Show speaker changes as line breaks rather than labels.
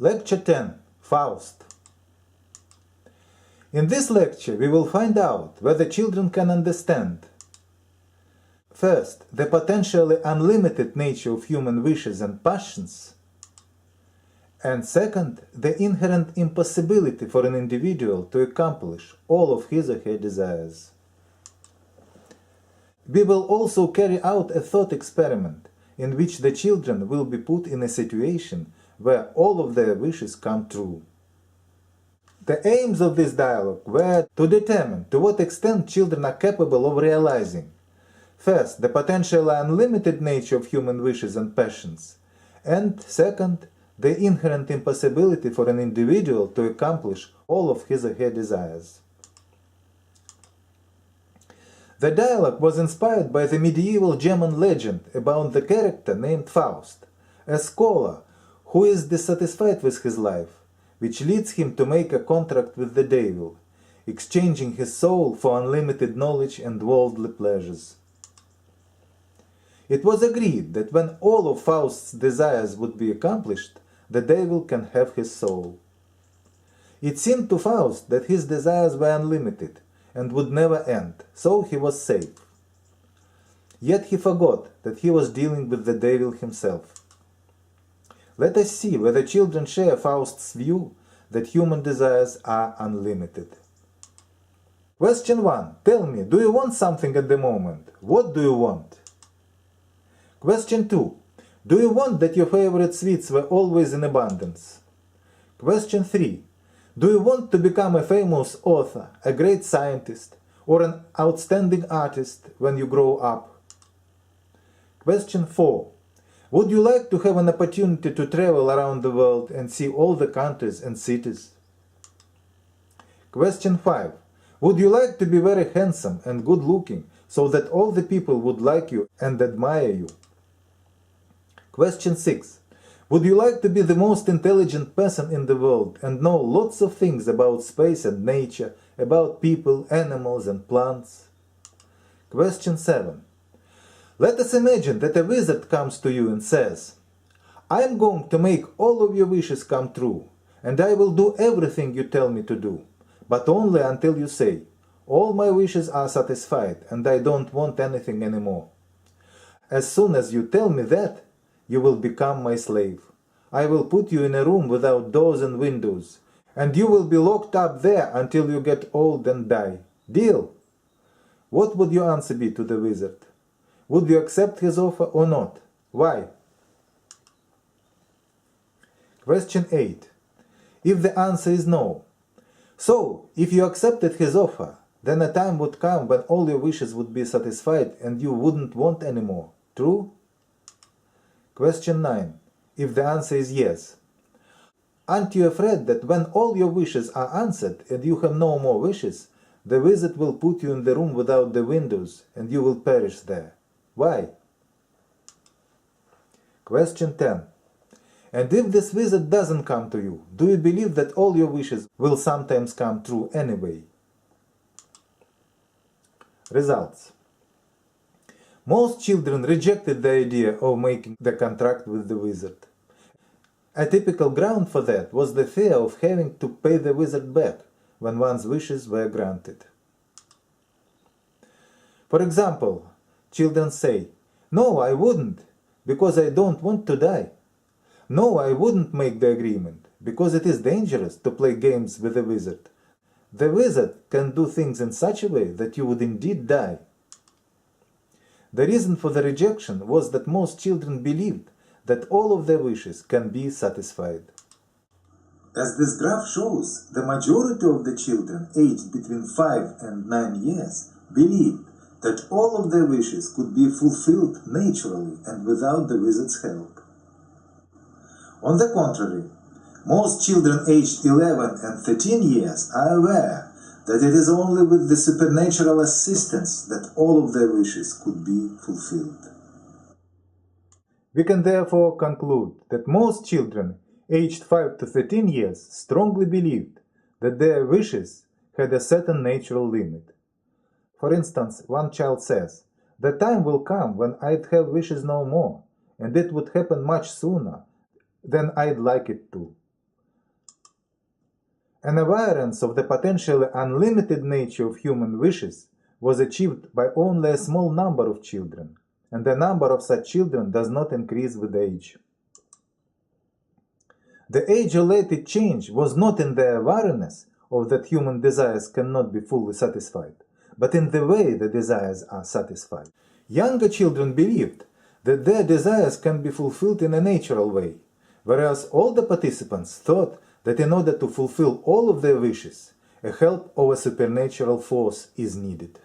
Lecture 10. Faust. In this lecture we will find out whether children can understand: first, the potentially unlimited nature of human wishes and passions, and second, the inherent impossibility for an individual to accomplish all of his or her desires. We will also carry out a thought experiment in which the children will be put in a situation where all of their wishes come true. The aims of this dialogue were to determine to what extent children are capable of realizing: first, the potentially unlimited nature of human wishes and passions, and second, the inherent impossibility for an individual to accomplish all of his or her desires. The dialogue was inspired by the medieval German legend about the character named Faust, a scholar who is dissatisfied with his life, which leads him to make a contract with the devil, exchanging his soul for unlimited knowledge and worldly pleasures. It was agreed that when all of Faust's desires would be accomplished, the devil can have his soul. It seemed to Faust that his desires were unlimited and would never end, so he was safe. Yet he forgot that he was dealing with the devil himself. Let us see whether children share Faust's view that human desires are unlimited. Question 1. Tell me, do you want something at the moment? What do you want? Question 2. Do you want that your favorite sweets were always in abundance? Question 3. Do you want to become a famous author, a great scientist, or an outstanding artist when you grow up? Question 4. Would you like to have an opportunity to travel around the world and see all the countries and cities? Question 5. Would you like to be very handsome and good looking so that all the people would like you and admire you? Question 6. Would you like to be the most intelligent person in the world and know lots of things about space and nature, about people, animals and plants? Question 7. Let us imagine that a wizard comes to you and says: I am going to make all of your wishes come true, and I will do everything you tell me to do, but only until you say, all my wishes are satisfied and I don't want anything anymore. As soon as you tell me that, you will become my slave. I will put you in a room without doors and windows, and you will be locked up there until you get old and die. Deal? What would your answer be to the wizard? Would you accept his offer or not? Why? Question 8. If the answer is no. So, if you accepted his offer, then a time would come when all your wishes would be satisfied and you wouldn't want any more. True? Question 9. If the answer is yes. Aren't you afraid that when all your wishes are answered and you have no more wishes, the wizard will put you in the room without the windows and you will perish there? Why? Question 10. And if this wizard doesn't come to you, do you believe that all your wishes will sometimes come true anyway? Results. Most children rejected the idea of making the contract with the wizard. A typical ground for that was the fear of having to pay the wizard back when one's wishes were granted. For example, children say, no, I wouldn't, because I don't want to die. No, I wouldn't make the agreement, because it is dangerous to play games with the wizard. The wizard can do things in such a way that you would indeed die. The reason for the rejection was that most children believed that all of their wishes can be satisfied. As this graph shows, the majority of the children aged between 5 and 9 years believed that all of their wishes could be fulfilled naturally and without the wizard's help. On the contrary, most children aged 11 and 13 years are aware that it is only with the supernatural assistance that all of their wishes could be fulfilled. We can therefore conclude that most children aged 5 to 13 years strongly believed that their wishes had a certain natural limit. For instance, one child says, the time will come when I'd have wishes no more, and it would happen much sooner than I'd like it to. An awareness of the potentially unlimited nature of human wishes was achieved by only a small number of children, and the number of such children does not increase with age. The age-related change was not in the awareness of that human desires cannot be fully satisfied, but in the way the desires are satisfied. Younger children believed that their desires can be fulfilled in a natural way, whereas older participants thought that in order to fulfill all of their wishes, a help of a supernatural force is needed.